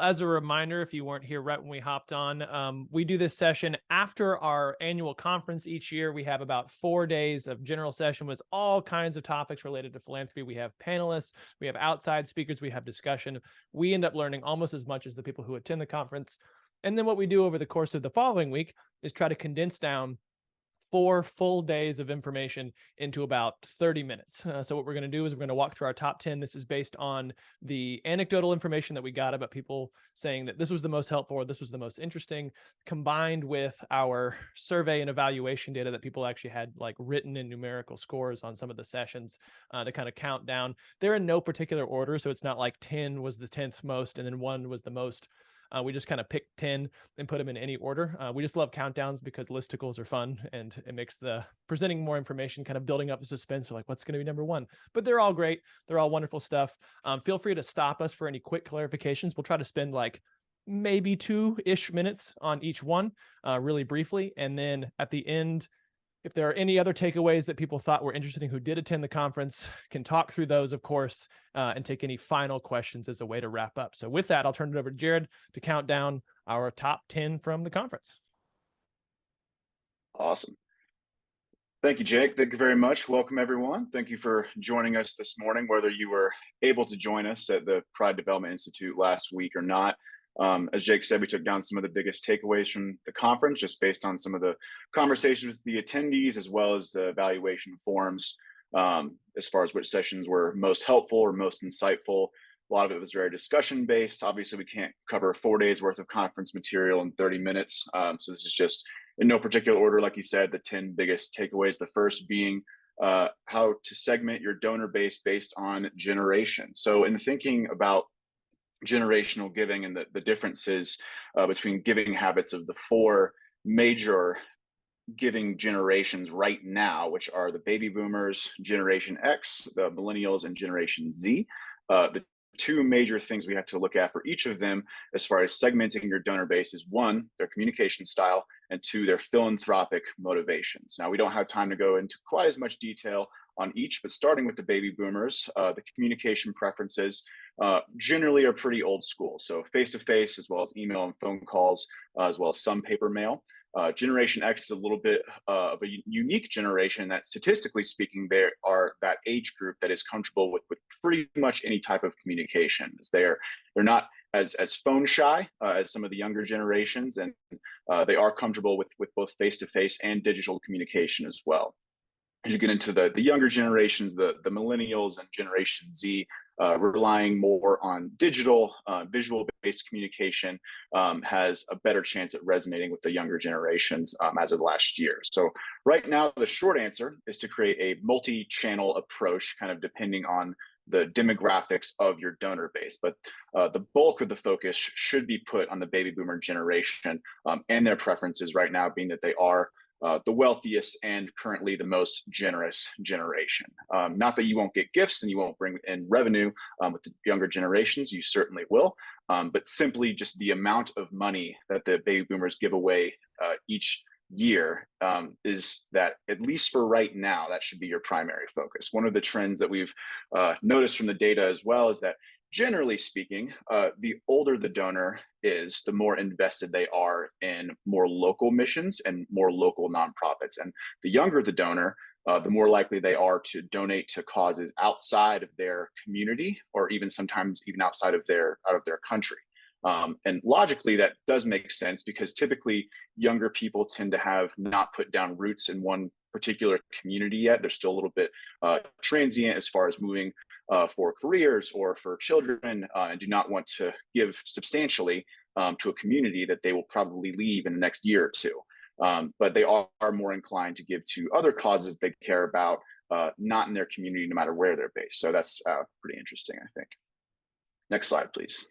as a reminder, if you weren't here right when we hopped on, we do this session after our annual conference each year. We have about 4 days of general session with all kinds of topics related to philanthropy. We have panelists, we have outside speakers, we have discussion. We end up learning almost as much as the people who attend the conference. And then what we do over the course of the following week is try to condense down 4 full days of information into about 30 minutes. So what we're going to do is we're going to walk through our top 10. This is based on the anecdotal information that we got about people saying that this was the most helpful or this was the most interesting, combined with our survey and evaluation data that people actually had like written in numerical scores on some of the sessions to kind of count down. They're in no particular order, so it's not like 10 was the 10th most and then 1 was the most. We just kind of pick 10 and put them in any order. We just love countdowns because listicles are fun and it makes the presenting more information kind of building up the suspense. We're like, what's going to be number 1? But they're all great. They're all wonderful stuff. Feel free to stop us for any quick clarifications. We'll try to spend like maybe 2-ish minutes on each one really briefly. And then at the end, if there are any other takeaways that people thought were interesting who did attend the conference, can talk through those, of course, and take any final questions as a way to wrap up. So with that, I'll turn it over to Jared to count down our top 10 from the conference. Awesome. Thank you, Jake. Thank you very much. Welcome, everyone. Thank you for joining us this morning, whether you were able to join us at the Pride Development Institute last week or not. As Jake said, we took down some of the biggest takeaways from the conference just based on some of the conversations with the attendees, as well as the evaluation forms, as far as which sessions were most helpful or most insightful. A lot of it was very discussion based. Obviously, we can't cover 4 days worth of conference material in 30 minutes. So this is just in no particular order, like you said, the 10 biggest takeaways. The first being how to segment your donor base based on generation. So in thinking about generational giving and the differences between giving habits of the 4 major giving generations right now, which are the baby boomers, Generation X, the millennials, and Generation Z. The 2 major things we have to look at for each of them as far as segmenting your donor base is 1, their communication style, and 2, their philanthropic motivations. Now, we don't have time to go into quite as much detail on each, but starting with the baby boomers, the communication preferences generally are pretty old school. So face-to-face, as well as email and phone calls, as well as some paper mail. Generation X is a little bit of a unique generation that, statistically speaking, there are that age group that is comfortable with pretty much any type of communication. They're not as phone shy as some of the younger generations, and they are comfortable with both face-to-face and digital communication as well. As you get into the younger generations, the millennials and Generation Z, relying more on digital, visual-based communication has a better chance at resonating with the younger generations as of last year. So right now, the short answer is to create a multi-channel approach, kind of depending on the demographics of your donor base. But the bulk of the focus should be put on the baby boomer generation and their preferences right now, being that they are the wealthiest and currently the most generous generation. Not that you won't get gifts and you won't bring in revenue with the younger generations, you certainly will, but simply just the amount of money that the baby boomers give away each year is that, at least for right now, that should be your primary focus. One of the trends that we've noticed from the data as well is that, generally speaking, the older the donor is, the more invested they are in more local missions and more local nonprofits. And the younger the donor, the more likely they are to donate to causes outside of their community, or even sometimes even outside of their country. And logically, that does make sense, because typically younger people tend to have not put down roots in one particular community yet. They're still a little bit transient as far as moving for careers or for children, and do not want to give substantially to a community that they will probably leave in the next year or two. But they are more inclined to give to other causes they care about, not in their community, no matter where they're based. So that's pretty interesting, I think. Next slide, please.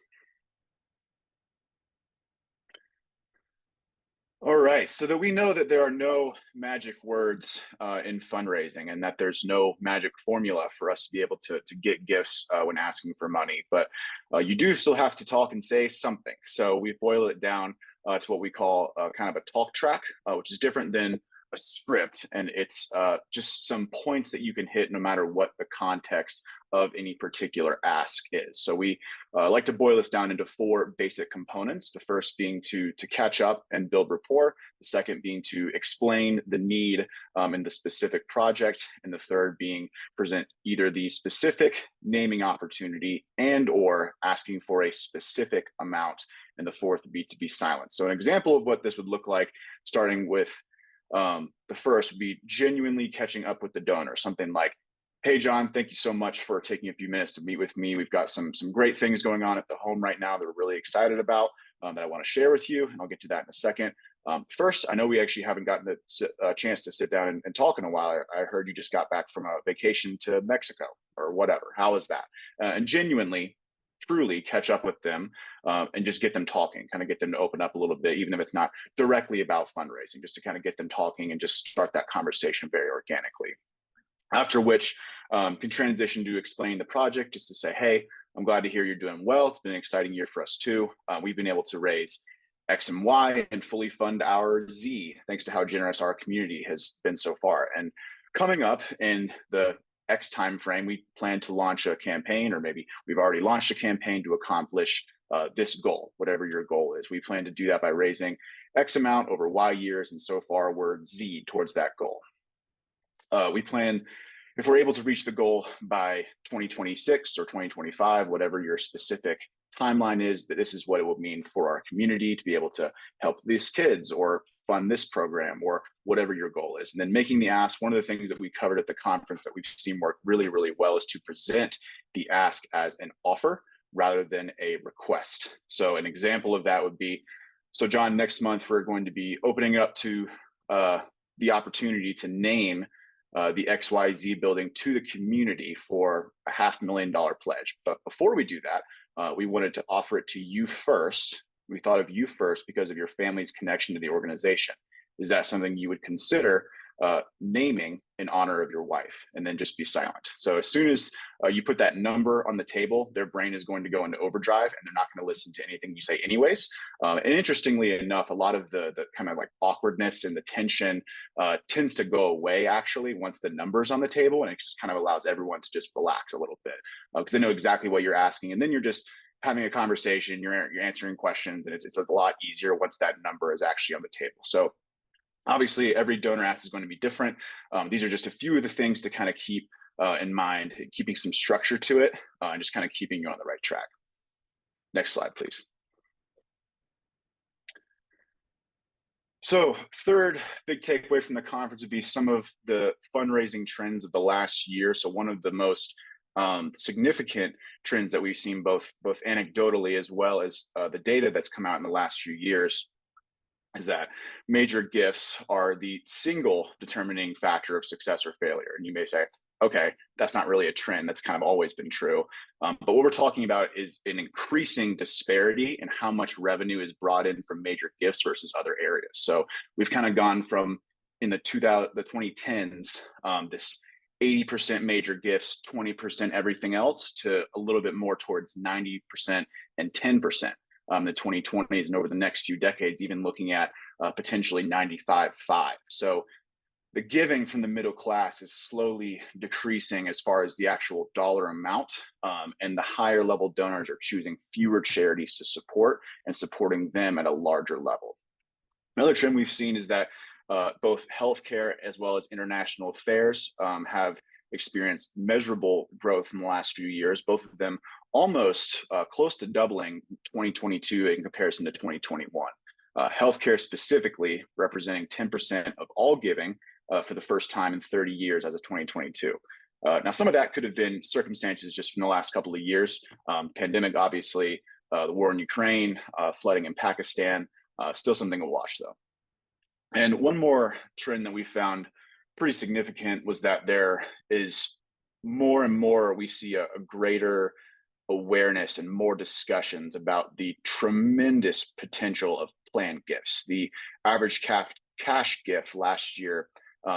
All right, so that we know that there are no magic words in fundraising, and that there's no magic formula for us to be able to get gifts when asking for money, but you do still have to talk and say something. So we boil it down to what we call kind of a talk track, which is different than a script, and it's just some points that you can hit no matter what the context of any particular ask is. So we like to boil this down into 4 basic components. The first being to catch up and build rapport. The second being to explain the need in the specific project. And the third being present either the specific naming opportunity and or asking for a specific amount. And the fourth would be to be silent. So an example of what this would look like, starting with the first would be genuinely catching up with the donor. Something like, hey, John, thank you so much for taking a few minutes to meet with me. We've got some great things going on at the home right now that we're really excited about that I want to share with you. And I'll get to that in a second. First, I know we actually haven't gotten a chance to sit down and talk in a while. I heard you just got back from a vacation to Mexico or whatever. How is that? And genuinely, truly catch up with them and just get them talking, kind of get them to open up a little bit, even if it's not directly about fundraising, just to kind of get them talking and just start that conversation very organically. After which can transition to explain the project, just to say, hey, I'm glad to hear you're doing well. It's been an exciting year for us too. We've been able to raise X and Y and fully fund our Z, thanks to how generous our community has been so far. And coming up in the X time frame, we plan to launch a campaign, or maybe we've already launched a campaign to accomplish this goal, whatever your goal is. We plan to do that by raising X amount over Y years, and so far we're Z towards that goal. We plan, if we're able to reach the goal by 2026 or 2025, whatever your specific timeline is, that this is what it will mean for our community to be able to help these kids or fund this program or whatever your goal is. And then making the ask, one of the things that we covered at the conference that we've seen work really, really well is to present the ask as an offer rather than a request. So an example of that would be, so John, next month we're going to be opening up to the opportunity to name the XYZ building to the community for a $500,000 pledge. But before we do that, we wanted to offer it to you first. We thought of you first because of your family's connection to the organization. Is that something you would consider naming in honor of your wife? And then just be silent. So as soon as you put that number on the table, their brain is going to go into overdrive and they're not going to listen to anything you say anyways. And interestingly enough, a lot of the kind of like awkwardness and the tension tends to go away actually once the number's on the table, and it just kind of allows everyone to just relax a little bit because they know exactly what you're asking. And then you're just having a conversation, you're answering questions, and it's a lot easier once that number is actually on the table. So obviously, every donor ask is going to be different. These are just a few of the things to kind of keep in mind, keeping some structure to it, and just kind of keeping you on the right track. Next slide, please. So third big takeaway from the conference would be some of the fundraising trends of the last year. So one of the most significant trends that we've seen both anecdotally as well as the data that's come out in the last few years is that major gifts are the single determining factor of success or failure. And you may say, okay, that's not really a trend. That's kind of always been true. But what we're talking about is an increasing disparity in how much revenue is brought in from major gifts versus other areas. So we've kind of gone from in the 2010s, this 80% major gifts, 20% everything else, to a little bit more towards 90% and 10%. The 2020s and over the next few decades, even looking at potentially 95-5. So the giving from the middle class is slowly decreasing as far as the actual dollar amount, and the higher level donors are choosing fewer charities to support and supporting them at a larger level. Another trend we've seen is that both healthcare as well as international affairs have experienced measurable growth in the last few years, both of them almost close to doubling 2022 in comparison to 2021. Healthcare specifically representing 10% of all giving for the first time in 30 years as of 2022. Now, some of that could have been circumstances just from the last couple of years. Pandemic, obviously, the war in Ukraine, flooding in Pakistan, still something to watch though. And one more trend that we found pretty significant was that there is more and more, we see a greater awareness and more discussions about the tremendous potential of planned gifts. The average cash gift last year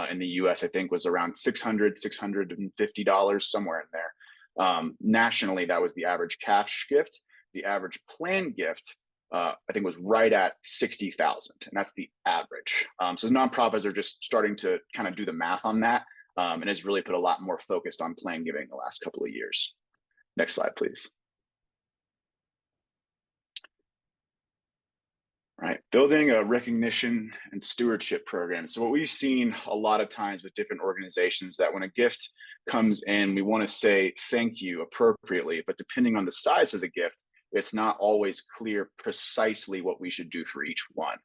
in the US, I think, was around $650, somewhere in there. Nationally, that was the average cash gift. The average planned gift I think was right at 60,000, and that's the average. So nonprofits are just starting to kind of do the math on that, and has really put a lot more focused on plan giving the last couple of years. Next slide, please. Right, building a recognition and stewardship program. So what we've seen a lot of times with different organizations, that when a gift comes in, we want to say thank you appropriately, but depending on the size of the gift, it's not always clear precisely what we should do for each one.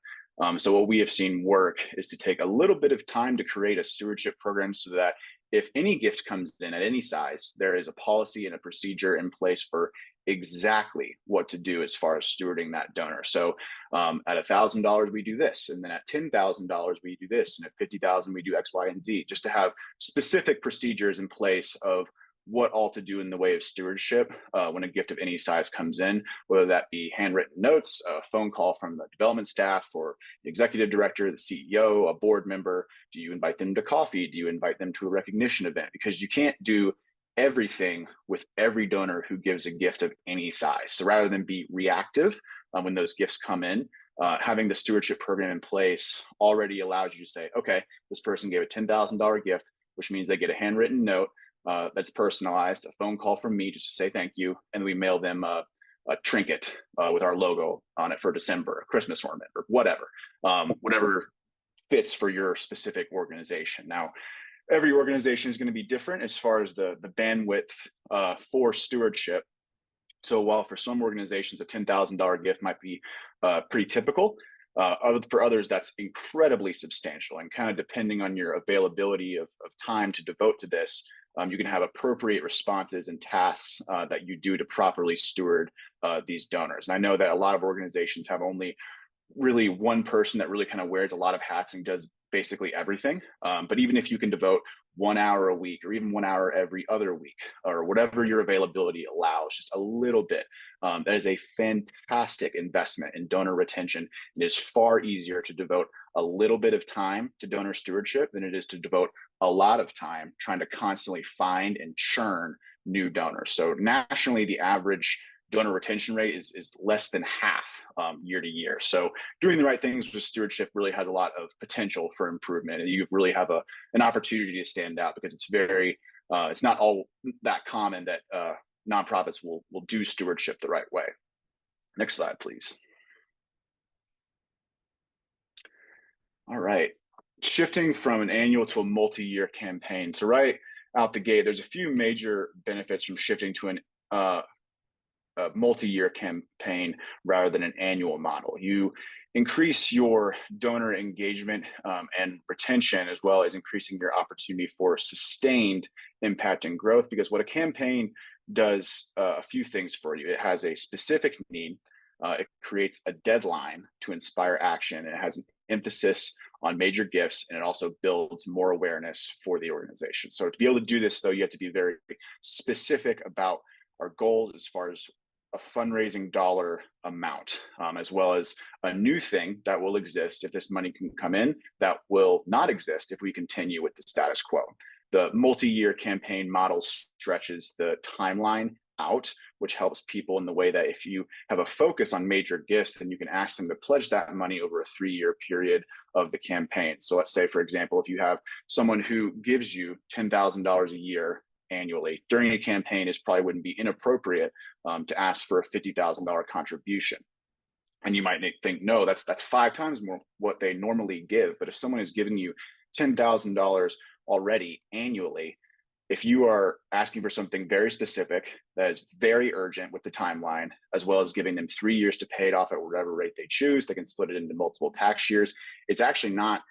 So what we have seen work is to take a little bit of time to create a stewardship program so that if any gift comes in at any size, there is a policy and a procedure in place for exactly what to do as far as stewarding that donor. So at $1,000 we do this, and then at $10,000 we do this, and at 50,000 we do X, Y, and Z, just to have specific procedures in place of what all to do in the way of stewardship when a gift of any size comes in, whether that be handwritten notes, a phone call from the development staff or the executive director, the CEO, a board member. Do you invite them to coffee? Do you invite them to a recognition event? Because you can't do everything with every donor who gives a gift of any size. So rather than be reactive when those gifts come in, having the stewardship program in place already allows you to say, okay, this person gave a $10,000 gift, which means they get a handwritten note that's personalized, a phone call from me just to say thank you, and we mail them a trinket with our logo on it for December, a Christmas ornament, or whatever, whatever fits for your specific organization. Now, every organization is going to be different as far as the bandwidth for stewardship. So while for some organizations a $10,000 gift might be pretty typical, for others that's incredibly substantial, and kind of depending on your availability of time to devote to this, you can have appropriate responses and tasks that you do to properly steward these donors. And I know that a lot of organizations have only really one person that really kind of wears a lot of hats and does basically everything. But even if you can devote 1 hour a week, or even 1 hour every other week, or whatever your availability allows, just a little bit, that is a fantastic investment in donor retention. It is far easier to devote a little bit of time to donor stewardship than it is to devote a lot of time trying to constantly find and churn new donors. So nationally, the average donor retention rate is less than half year to year. So doing the right things with stewardship really has a lot of potential for improvement, and you really have an opportunity to stand out, because it's not all that common that nonprofits will do stewardship the right way. Next slide, please. All right, shifting from an annual to a multi-year campaign. So right out the gate, there's a few major benefits from shifting to a multi-year campaign rather than an annual model. You increase your donor engagement and retention, as well as increasing your opportunity for sustained impact and growth, because what a campaign does a few things for you. It has a specific need, it creates a deadline to inspire action, and it has an emphasis on major gifts, and it also builds more awareness for the organization. So to be able to do this, though, you have to be very specific about our goals as far as a fundraising dollar amount, as well as a new thing that will exist if this money can come in, that will not exist if we continue with the status quo. The multi-year campaign model stretches the timeline out, which helps people in the way that if you have a focus on major gifts, then you can ask them to pledge that money over a 3-year period of the campaign. So let's say, for example, if you have someone who gives you $10,000 a year annually during a campaign, it probably wouldn't be inappropriate to ask for a $50,000 contribution. And you might think, no, that's 5 times more what they normally give. But if someone is giving you $10,000 already annually, if you are asking for something very specific that is very urgent with the timeline, as well as giving them 3 years to pay it off at whatever rate they choose, they can split it into multiple tax years. It's actually not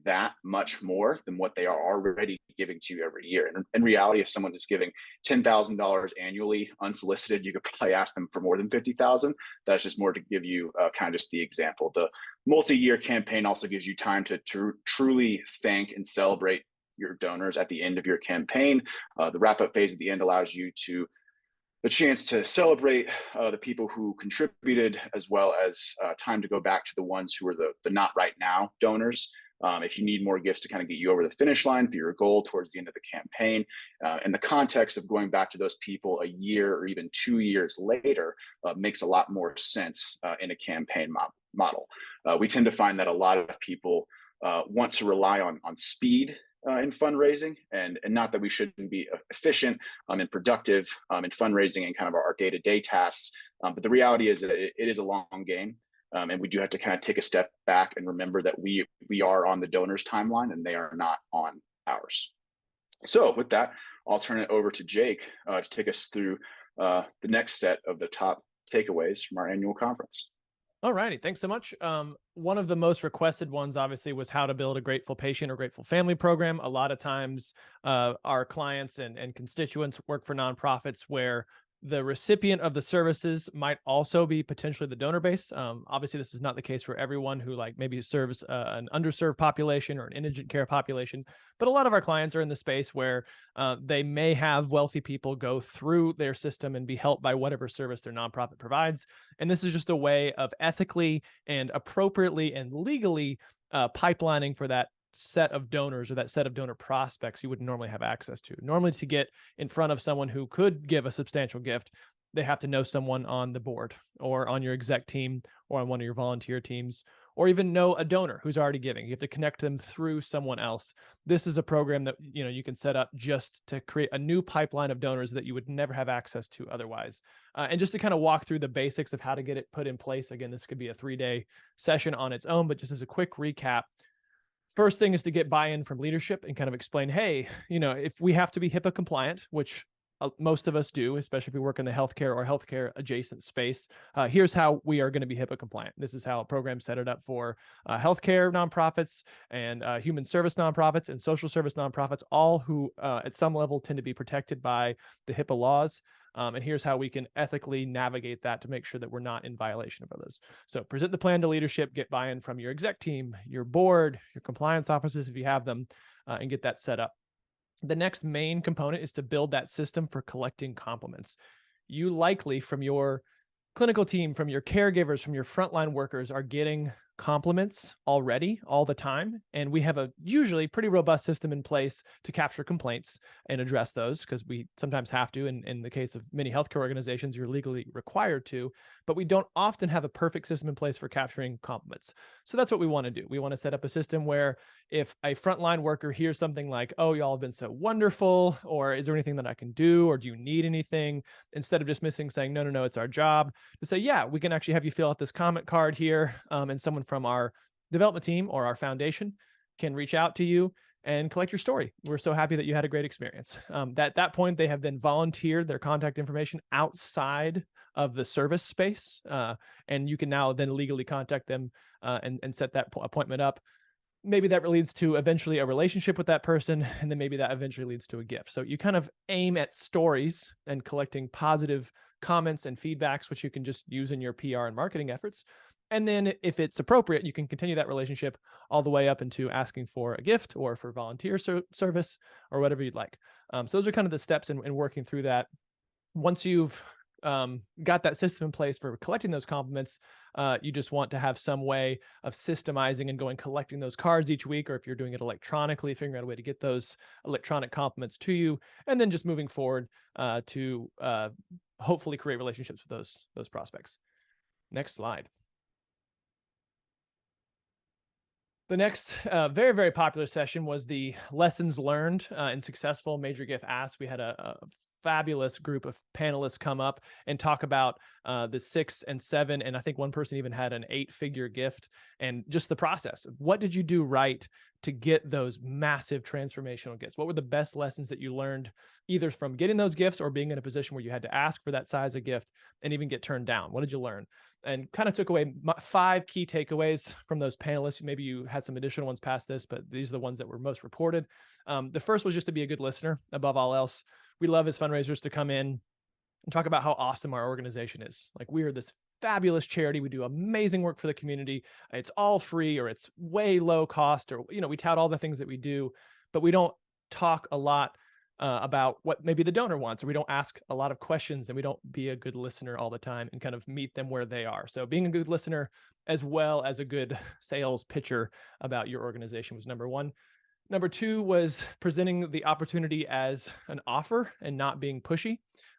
that much more than what they are already giving to you every year. And in reality, if someone is giving $10,000 annually unsolicited, you could probably ask them for more than $50,000. That's just more to give you kind of just the example. The multi-year campaign also gives you time to truly thank and celebrate your donors at the end of your campaign. The wrap-up phase at the end allows you the chance to celebrate the people who contributed, as well as time to go back to the ones who are the not right now donors. if you need more gifts to kind of get you over the finish line for your goal towards the end of the campaign. And the context of going back to those people a year or even 2 years later makes a lot more sense in a campaign model. We tend to find that a lot of people want to rely on speed in fundraising, and not that we shouldn't be efficient and productive in fundraising and kind of our day-to-day tasks. But the reality is that it is a long game. And we do have to kind of take a step back and remember that we are on the donor's timeline and they are not on ours. So with that, I'll turn it over to Jake to take us through the next set of the top takeaways from our annual conference. All righty. Thanks so much. One of the most requested ones, obviously, was how to build a grateful patient or grateful family program. A lot of times our clients and constituents work for nonprofits where the recipient of the services might also be potentially the donor base. Obviously, this is not the case for everyone who maybe serves an underserved population or an indigent care population. But a lot of our clients are in the space where they may have wealthy people go through their system and be helped by whatever service their nonprofit provides. And this is just a way of ethically and appropriately and legally pipelining for that set of donors or that set of donor prospects you wouldn't normally have access to. Normally, to get in front of someone who could give a substantial gift, they have to know someone on the board or on your exec team or on one of your volunteer teams, or even know a donor who's already giving. You have to connect them through someone else. This is a program that you can set up just to create a new pipeline of donors that you would never have access to otherwise. And just to kind of walk through the basics of how to get it put in place. Again, this could be a 3-day session on its own, but just as a quick recap, first thing is to get buy-in from leadership and kind of explain, hey, if we have to be HIPAA compliant, which most of us do, especially if we work in the healthcare or healthcare adjacent space, here's how we are going to be HIPAA compliant. This is how a program set it up for healthcare nonprofits and human service nonprofits and social service nonprofits, all who at some level tend to be protected by the HIPAA laws. And here's how we can ethically navigate that to make sure that we're not in violation of those. So present the plan to leadership, get buy-in from your exec team, your board, your compliance officers, if you have them, and get that set up. The next main component is to build that system for collecting compliments. You likely, from your clinical team, from your caregivers, from your frontline workers, are getting compliments already all the time. And we have a usually pretty robust system in place to capture complaints and address those, because we sometimes have to. In the case of many healthcare organizations, you're legally required to, but we don't often have a perfect system in place for capturing compliments. So that's what we want to do. We want to set up a system where if a frontline worker hears something like, oh, y'all have been so wonderful, or is there anything that I can do, or do you need anything? Instead of dismissing, saying, no, it's our job, to say, yeah, we can actually have you fill out this comment card here, and someone from our development team or our foundation can reach out to you and collect your story. We're so happy that you had a great experience. At that point, they have then volunteered their contact information outside of the service space, and you can now then legally contact them and set that appointment up. Maybe that leads to eventually a relationship with that person, and then maybe that eventually leads to a gift. So you kind of aim at stories and collecting positive comments and feedbacks, which you can just use in your PR and marketing efforts. And then if it's appropriate, you can continue that relationship all the way up into asking for a gift or for volunteer service or whatever you'd like. So those are kind of the steps in working through that. Once you've got that system in place for collecting those compliments, you just want to have some way of systemizing and collecting those cards each week, or if you're doing it electronically, figuring out a way to get those electronic compliments to you, and then just moving forward to hopefully create relationships with those prospects. Next slide. The next very, very popular session was the lessons learned in successful major gift asks. We had a fabulous group of panelists come up and talk about the 6 and 7, and I think one person even had an 8-figure gift, and just the process. What did you do right to get those massive transformational gifts? What were the best lessons that you learned, either from getting those gifts or being in a position where you had to ask for that size of gift and even get turned down? What did you learn? And kind of took away 5 key takeaways from those panelists. Maybe you had some additional ones past this, but these are the ones that were most reported. The first was just to be a good listener above all else. We love as fundraisers to come in and talk about how awesome our organization is. Like, we are this fabulous charity. We do amazing work for the community. It's all free, or it's way low cost, or, we tout all the things that we do, but we don't talk a lot about what maybe the donor wants, or we don't ask a lot of questions and we don't be a good listener all the time and kind of meet them where they are. So being a good listener as well as a good sales pitcher about your organization was number one. Number two was presenting the opportunity as an offer and not being pushy.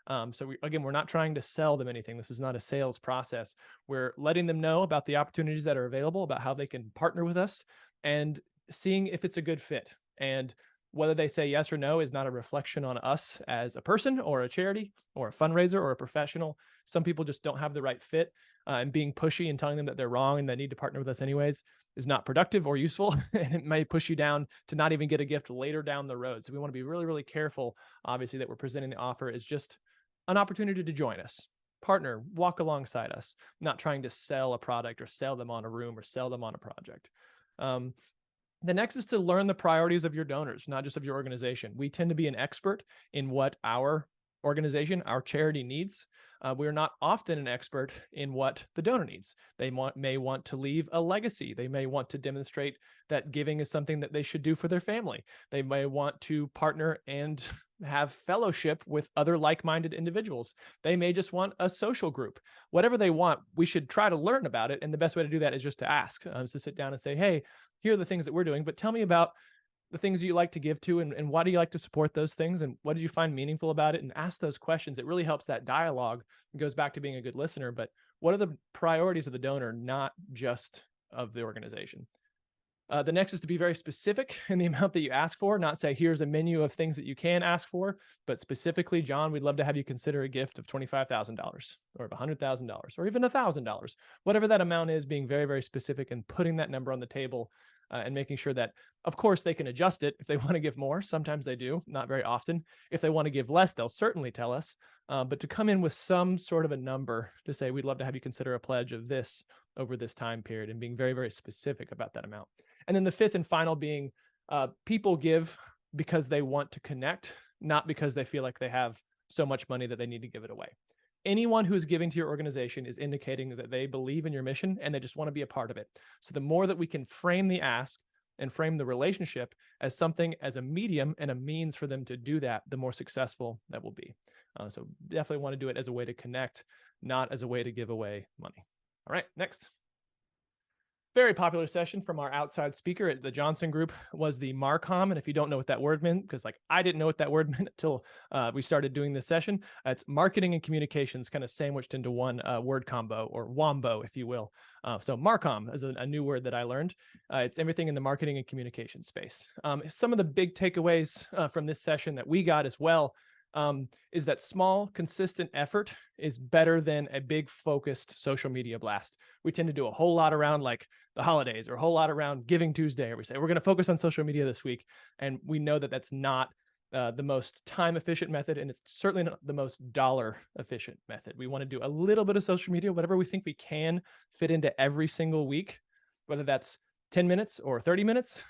So we're not trying to sell them anything. This is not a sales process. We're letting them know about the opportunities that are available, about how they can partner with us, and seeing if it's a good fit. And whether they say yes or no is not a reflection on us as a person or a charity or a fundraiser or a professional. Some people just don't have the right fit, and being pushy and telling them that they're wrong and they need to partner with us anyways is not productive or useful. And it may push you down to not even get a gift later down the road. So we want to be really, really careful, obviously, that we're presenting the offer as just an opportunity to join us, partner, walk alongside us, not trying to sell a product or sell them on a room or sell them on a project. The next is to learn the priorities of your donors, not just of your organization. We tend to be an expert in what our organization, our charity needs. We're not often an expert in what the donor needs. They may want to leave a legacy. They may want to demonstrate that giving is something that they should do for their family. They may want to partner and have fellowship with other like-minded individuals. They may just want a social group. Whatever they want, we should try to learn about it. And the best way to do that is just to ask, is to sit down and say, hey, here are the things that we're doing, but tell me about the things you like to give to, and why do you like to support those things, and what did you find meaningful about it? And ask those questions. It really helps that dialogue. It goes back to being a good listener, but what are the priorities of the donor, not just of the organization? The next is to be very specific in the amount that you ask for, not say, here's a menu of things that you can ask for, but specifically, John, we'd love to have you consider a gift of $25,000 or of $100,000 or even $1,000, whatever that amount is, being very, very specific and putting that number on the table, and making sure that, of course, they can adjust it if they want to give more. Sometimes they do, not very often. If they want to give less, they'll certainly tell us. But to come in with some sort of a number to say, we'd love to have you consider a pledge of this over this time period, and being very, very specific about that amount. And then the fifth and final being, people give because they want to connect, not because they feel like they have so much money that they need to give it away. Anyone who's giving to your organization is indicating that they believe in your mission and they just want to be a part of it. So the more that we can frame the ask and frame the relationship as something, as a medium and a means for them to do that, the more successful that will be. So definitely want to do it as a way to connect, not as a way to give away money. All right, next. Very popular session from our outside speaker at the Johnson Group was the Marcom. And if you don't know what that word meant, because I didn't know what that word meant until we started doing this session, it's marketing and communications kind of sandwiched into one word combo, or wombo, if you will. So Marcom is a new word that I learned. It's everything in the marketing and communication space. Some of the big takeaways from this session that we got as well is that small, consistent effort is better than a big, focused social media blast. We tend to do a whole lot around like the holidays or a whole lot around Giving Tuesday, or we say, we're going to focus on social media this week. And we know that that's not the most time-efficient method, and it's certainly not the most dollar-efficient method. We want to do a little bit of social media, whatever we think we can fit into every single week, whether that's 10 minutes or 30 minutes,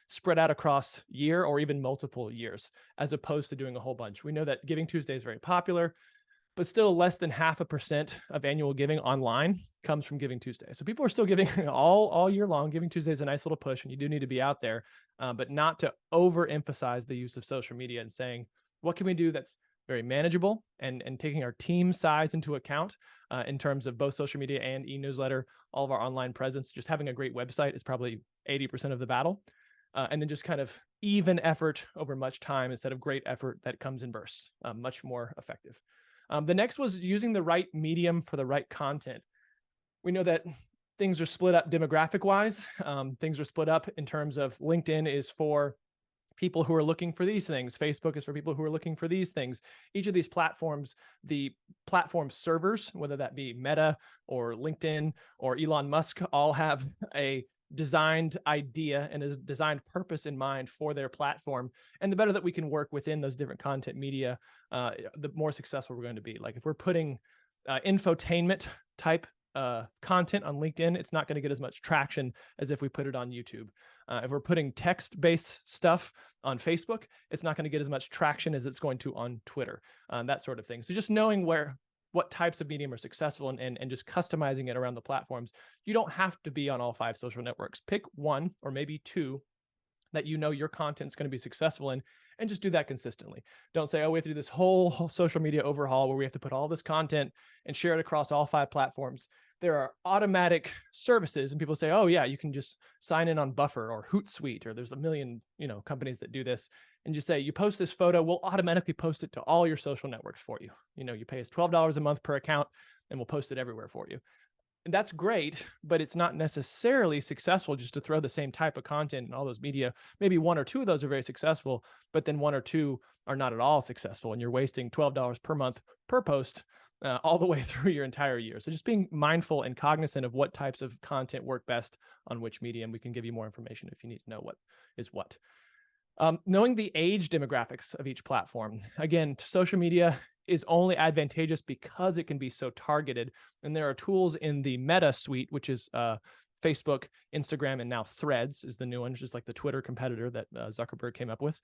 spread out across year or even multiple years, as opposed to doing a whole bunch. We know that Giving Tuesday is very popular, but still less than 0.5% of annual giving online comes from Giving Tuesday. So people are still giving all year long. Giving Tuesday is a nice little push, and you do need to be out there, but not to overemphasize the use of social media, and saying, what can we do that's very manageable, and taking our team size into account in terms of both social media and e-newsletter, all of our online presence. Just having a great website is probably 80% of the battle. And then just kind of even effort over much time instead of great effort that comes in bursts, much more effective. The next was using the right medium for the right content. We know that things are split up demographic wise. Things are split up in terms of LinkedIn is for people who are looking for these things. Facebook is for people who are looking for these things. Each of these platforms, the platform servers, whether that be Meta or LinkedIn or Elon Musk, all have a designed idea and a designed purpose in mind for their platform. And the better that we can work within those different content media, the more successful we're going to be. Like if we're putting infotainment type content on LinkedIn, it's not going to get as much traction as if we put it on YouTube. If we're putting text-based stuff on Facebook, it's not going to get as much traction as it's going to on Twitter, that sort of thing. So just knowing what types of medium are successful, and just customizing it around the platforms. You don't have to be on all 5 social networks. Pick one or maybe 2 that you know your content's going to be successful in, and just do that consistently. Don't say, oh, we have to do this whole social media overhaul where we have to put all this content and share it across all 5 platforms. There are automatic services, and people say, oh yeah, you can just sign in on Buffer or Hootsuite, or there's a million, companies that do this, and just say, you post this photo, we'll automatically post it to all your social networks for you. You pay us $12 a month per account, and we'll post it everywhere for you. And that's great, but it's not necessarily successful just to throw the same type of content in all those media. Maybe 1 or 2 of those are very successful, but then 1 or 2 are not at all successful, and you're wasting $12 per month per post all the way through your entire year. So just being mindful and cognizant of what types of content work best on which medium. We can give you more information if you need to know what is what. Knowing the age demographics of each platform. Again, social media is only advantageous because it can be so targeted. And there are tools in the Meta suite, which is Facebook, Instagram, and now Threads is the new one, which is like the Twitter competitor that Zuckerberg came up with.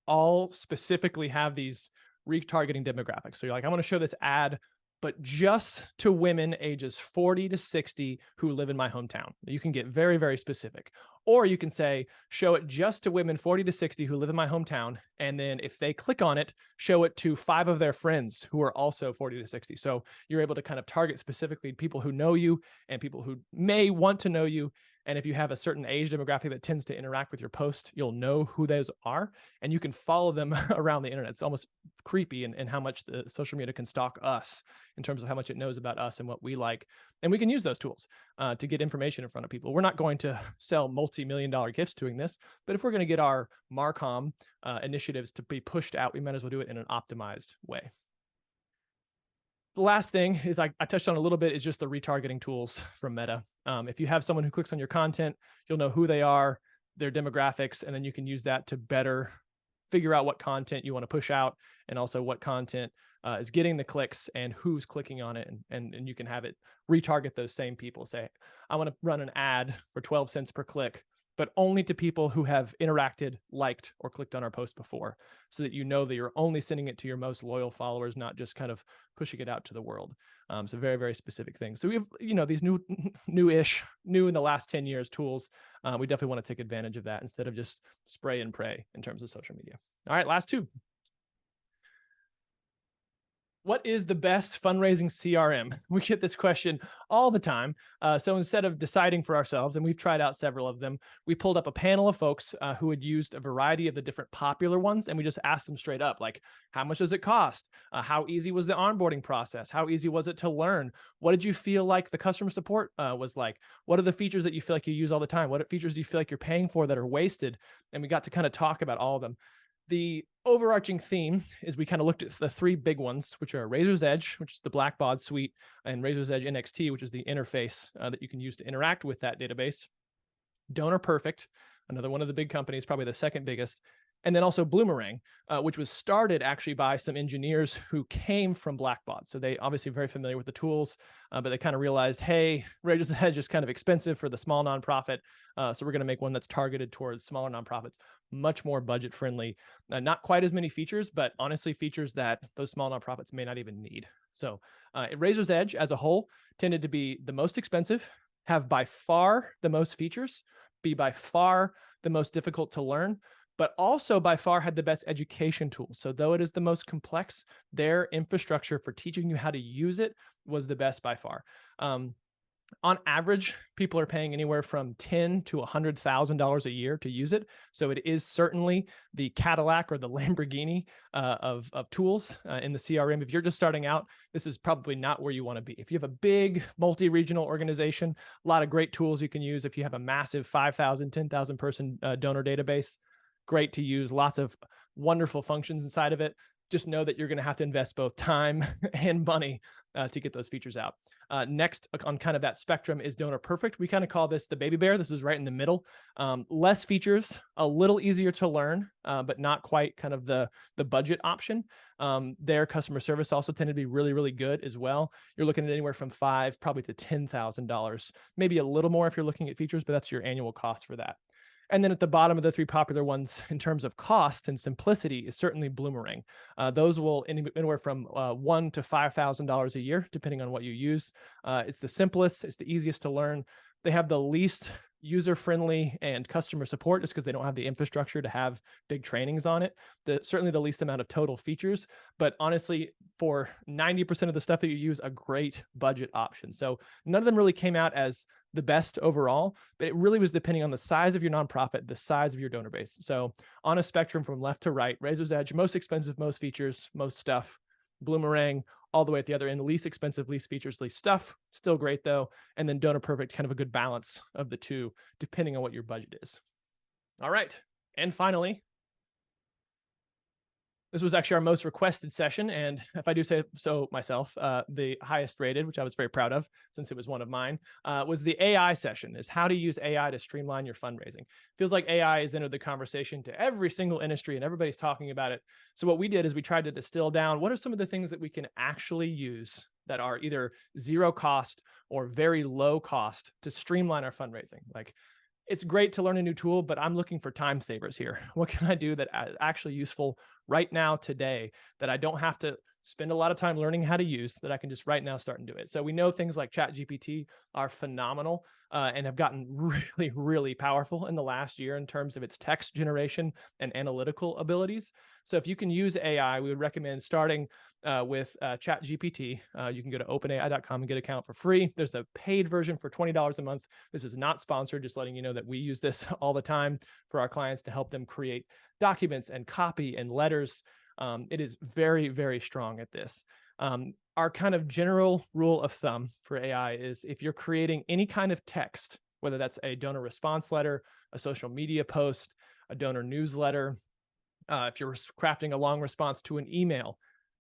All specifically have these retargeting demographics. So you're like, I want to show this ad, but just to women ages 40 to 60 who live in my hometown. You can get very, very specific. Or you can say, show it just to women 40 to 60 who live in my hometown. And then if they click on it, show it to 5 of their friends who are also 40 to 60. So you're able to kind of target specifically people who know you and people who may want to know you. And if you have a certain age demographic that tends to interact with your post, you'll know who those are, and you can follow them around the internet. It's almost creepy in how much the social media can stalk us in terms of how much it knows about us and what we like. And we can use those tools to get information in front of people. We're not going to sell multi-million-dollar gifts doing this, but if we're going to get our Marcom initiatives to be pushed out, we might as well do it in an optimized way. The last thing is I touched on a little bit is just the retargeting tools from Meta. If you have someone who clicks on your content, you'll know who they are, their demographics, and then you can use that to better figure out what content you want to push out, and also what content is getting the clicks and who's clicking on it. And you can have it retarget those same people. Say, I want to run an ad for 12 cents per click, but only to people who have interacted, liked, or clicked on our post before, so that you know that you're only sending it to your most loyal followers, not just kind of pushing it out to the world. So very, very specific things. So we have, these new in the last 10 years tools. We definitely want to take advantage of that instead of just spray and pray in terms of social media. All right, last 2. What is the best fundraising CRM? We get this question all the time. So instead of deciding for ourselves, and we've tried out several of them, we pulled up a panel of folks who had used a variety of the different popular ones, and we just asked them straight up, like, how much does it cost? How easy was the onboarding process? How easy was it to learn? What did you feel like the customer support was like? What are the features that you feel like you use all the time? What features do you feel like you're paying for that are wasted? And we got to kind of talk about all of them. The overarching theme is we kind of looked at the 3 big ones, which are Razor's Edge, which is the Blackbaud suite, and Razor's Edge NXT, which is the interface that you can use to interact with that database. Donor Perfect, another one of the big companies, probably the second biggest. And then also Bloomerang, which was started actually by some engineers who came from Blackbaud. So they obviously very familiar with the tools, but they kind of realized, hey, Razor's Edge is kind of expensive for the small nonprofit. So we're going to make one that's targeted towards smaller nonprofits, much more budget friendly, not quite as many features, but honestly features that those small nonprofits may not even need. So Razor's Edge as a whole tended to be the most expensive, have by far the most features, be by far the most difficult to learn, but also by far had the best education tools. So though it is the most complex, their infrastructure for teaching you how to use it was the best by far. On average, people are paying anywhere from $10,000 to $100,000 a year to use it. So it is certainly the Cadillac or the Lamborghini of tools in the CRM. If you're just starting out, this is probably not where you want to be. If you have a big multi-regional organization, a lot of great tools you can use. If you have a massive 5,000, 10,000 person donor database, great to use, lots of wonderful functions inside of it. Just know that you're going to have to invest both time and money to get those features out. Next on kind of that spectrum is Donor Perfect. We kind of call this the baby bear. This is right in the middle. Less features, a little easier to learn, but not quite kind of the budget option. Their customer service also tended to be really, really good as well. You're looking at anywhere from $5,000 probably to $10,000, maybe a little more if you're looking at features, but that's your annual cost for that. And then at the bottom of the three popular ones in terms of cost and simplicity is certainly Bloomerang. Those will anywhere from $1,000 to $5,000 a year, depending on what you use. It's the simplest, it's the easiest to learn. They have the least user-friendly and customer support just because they don't have the infrastructure to have big trainings on it. Certainly the least amount of total features, but honestly, for 90% of the stuff that you use, a great budget option. So none of them really came out as the best overall, but it really was depending on the size of your nonprofit, the size of your donor base. So on a spectrum from left to right, Razor's Edge, most expensive, most features, most stuff. Bloomerang, all the way at the other end, least expensive, least features, least stuff. Still great though. And then Donor Perfect, kind of a good balance of the two, depending on what your budget is. All right. And finally, this was actually our most requested session, and if I do say so myself, the highest rated, which I was very proud of since it was one of mine, was the AI session, is how to use AI to streamline your fundraising. Feels like AI has entered the conversation to every single industry and everybody's talking about it. So what we did is we tried to distill down what are some of the things that we can actually use that are either zero cost or very low cost to streamline our fundraising. Like, it's great to learn a new tool, but I'm looking for time savers here. What can I do that is actually useful right now, today, that I don't have to spend a lot of time learning how to use, that I can just right now start and do it? So we know things like ChatGPT are phenomenal and have gotten really, really powerful in the last year in terms of its text generation and analytical abilities. So if you can use AI, we would recommend starting with ChatGPT. You can go to openai.com and get an account for free. There's a paid version for $20 a month. This is not sponsored, just letting you know that we use this all the time for our clients to help them create documents and copy and letters. It is very, very strong at this. Our kind of general rule of thumb for AI is if you're creating any kind of text, whether that's a donor response letter, a social media post, a donor newsletter, if you're crafting a long response to an email,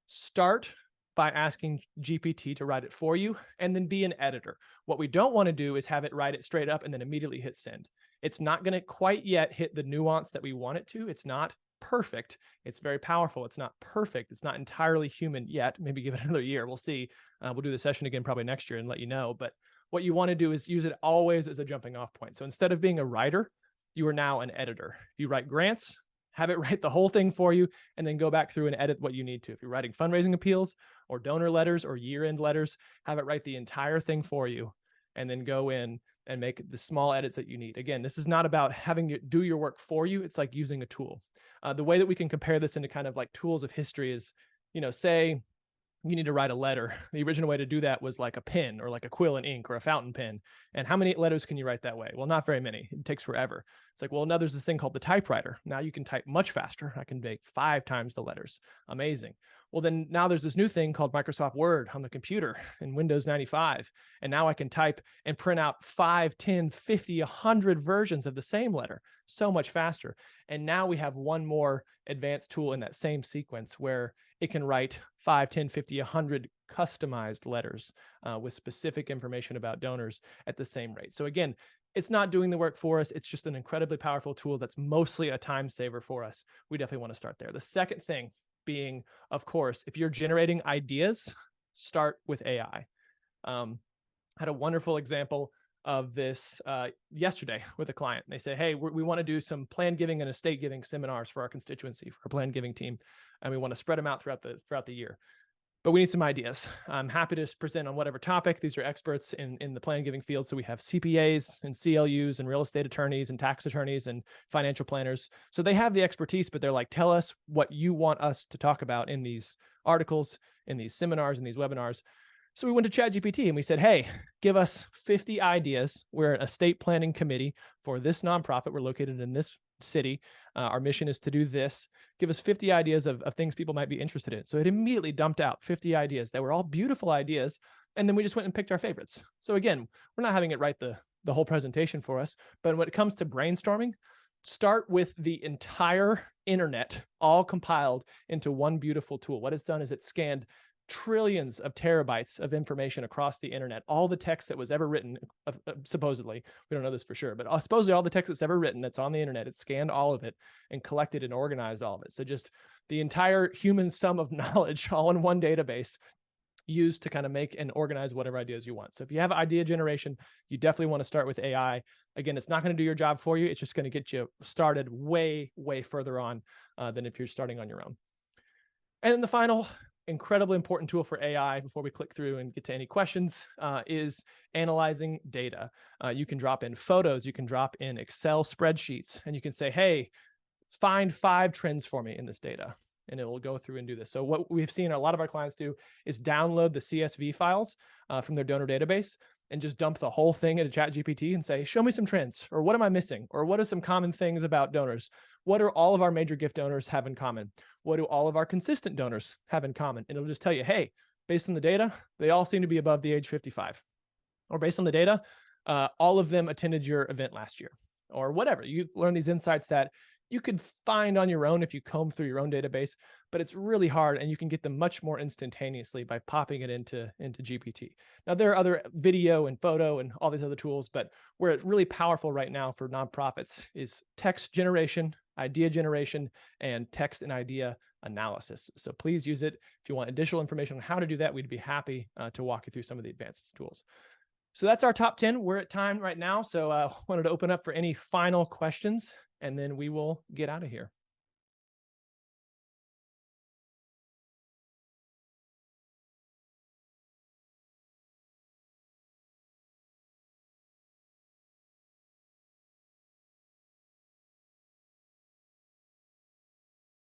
start by asking GPT to write it for you and then be an editor. What we don't want to do is have it write it straight up and then immediately hit send. It's not going to quite yet hit the nuance that we want it to. It's not perfect. It's very powerful. It's not perfect. It's not entirely human yet. Maybe give it another year. We'll see. We'll do the session again probably next year and let you know. But what you want to do is use it always as a jumping off point. So instead of being a writer, you are now an editor. If you write grants, have it write the whole thing for you and then go back through and edit what you need to. If you're writing fundraising appeals or donor letters or year-end letters, have it write the entire thing for you and then go in and make the small edits that you need. Again, this is not about having you do your work for you. It's like using a tool. The way that we can compare this into kind of like tools of history is, say you need to write a letter. The original way to do that was like a pen or like a quill and ink or a fountain pen. And how many letters can you write that way? Well, not very many. It takes forever. It's like, well, now there's this thing called the typewriter. Now you can type much faster. I can make 5 times the letters. Amazing. Well, then now there's this new thing called Microsoft Word on the computer in Windows 95. And now I can type and print out 5, 10, 50, 100 versions of the same letter so much faster. And now we have one more advanced tool in that same sequence where it can write 5, 10, 50, 100 customized letters with specific information about donors at the same rate. So again, it's not doing the work for us. It's just an incredibly powerful tool that's mostly a time saver for us. We definitely want to start there. The second thing being, of course, if you're generating ideas, start with AI. Had a wonderful example of this yesterday with a client. They say, hey, we want to do some planned giving and estate giving seminars for our constituency, for our planned giving team, and we want to spread them out throughout the year. But we need some ideas. I'm happy to present on whatever topic. These are experts in the planned giving field. So we have CPAs and CLUs and real estate attorneys and tax attorneys and financial planners. So they have the expertise, but they're like, tell us what you want us to talk about in these articles, in these seminars, in these webinars. So we went to ChatGPT and we said, hey, give us 50 ideas. We're an estate planning committee for this nonprofit. We're located in this city. Our mission is to do this. Give us 50 ideas of things people might be interested in. So it immediately dumped out 50 ideas. They were all beautiful ideas. And then we just went and picked our favorites. So again, we're not having it write the whole presentation for us. But when it comes to brainstorming, start with the entire internet all compiled into one beautiful tool. What it's done is it scanned trillions of terabytes of information across the internet, all the text that was ever written, supposedly, we don't know this for sure, but supposedly all the text that's ever written that's on the internet, it scanned all of it and collected and organized all of it. So just the entire human sum of knowledge all in one database. use to kind of make and organize whatever ideas you want. So if you have idea generation, you definitely want to start with AI. Again, it's not going to do your job for you. It's just going to get you started way, way further on than if you're starting on your own. And then the final incredibly important tool for AI, before we click through and get to any questions, is analyzing data. You can drop in photos, you can drop in Excel spreadsheets, and you can say, hey, find 5 trends for me in this data. And it will go through and do this. So what we've seen a lot of our clients do is download the CSV files from their donor database and just dump the whole thing into ChatGPT and say, show me some trends, or what am I missing? Or what are some common things about donors? What do all of our major gift donors have in common? What do all of our consistent donors have in common? And it'll just tell you, hey, based on the data, they all seem to be above the age 55. Or based on the data, all of them attended your event last year, or whatever. You learn these insights that you could find on your own if you comb through your own database, but it's really hard, and you can get them much more instantaneously by popping it into GPT. Now, there are other video and photo and all these other tools, but where it's really powerful right now for nonprofits is text generation, idea generation, and text and idea analysis. So please use it. If you want additional information on how to do that, we'd be happy to walk you through some of the advanced tools. So that's our top 10. We're at time right now. So I wanted to open up for any final questions, and then we will get out of here.